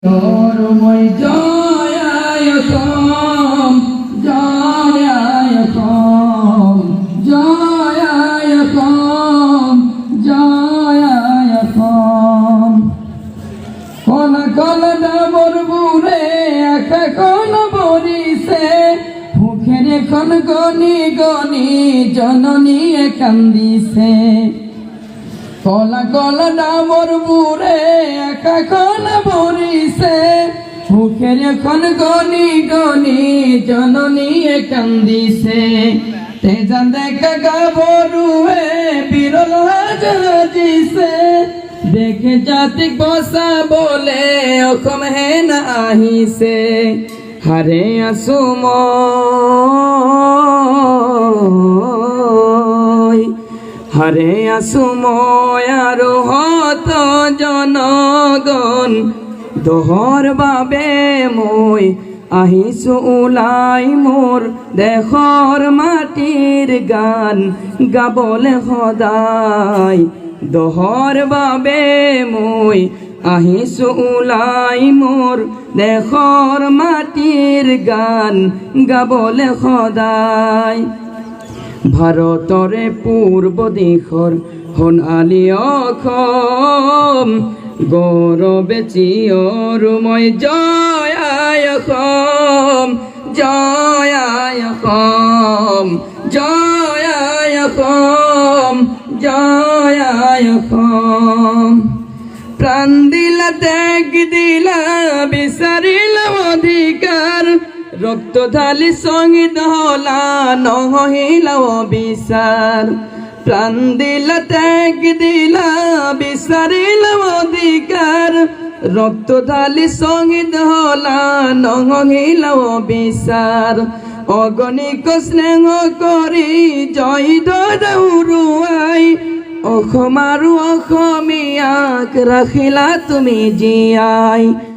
তরময় জয় সম জয় সম জয় সম জয় সম কোন কোন ডাবর বুড়ে এখন বরিছে মুখের এখন গনি গনি জননী কান্দিছে কলা কলা ডাবর বুড়ে এখন বরিছে মুখের এখন গনি গনি জননী কান্দিছে তেজান দেখা গাবরুয়ে বিরল হাজিছে দেখে জাতিক বসা বলে অকম হে না আহিছে হারে আসুময় হারে আসুময় আর হত জনগণ দোহর বাবে মই আহিছো উলাই মোর দেশৰ মাটিৰ গান গাবলে সদায় দোহৰ বাবে মই আহিছো উলাই মোর দেশৰ মাটিৰ গান গাবলে সদায় ভাৰতৰে পূৰ্ব দিশৰ সোণালী অসম গৌৰৱে চিৰময় জয় অসম জয় অসম জয় অসম জয় অসম প্ৰাণ দিলা ত্যাগ দিলা বিচাৰিলা অধিকাৰ রক্ত ঢালি সঙ্গীত হলা নহহিলা বিচার প্রাণ দিলা ত্যাগ দিলা বিচারিলা অধিকার রক্ত ঢালি সঙ্গীত হলা নহহিলা বিচার অগণিক স্নেহ কৰি জয় দৌৰুৱাই অসম আৰু অসমীয়াক ৰাখিলা তুমি জীয়াই।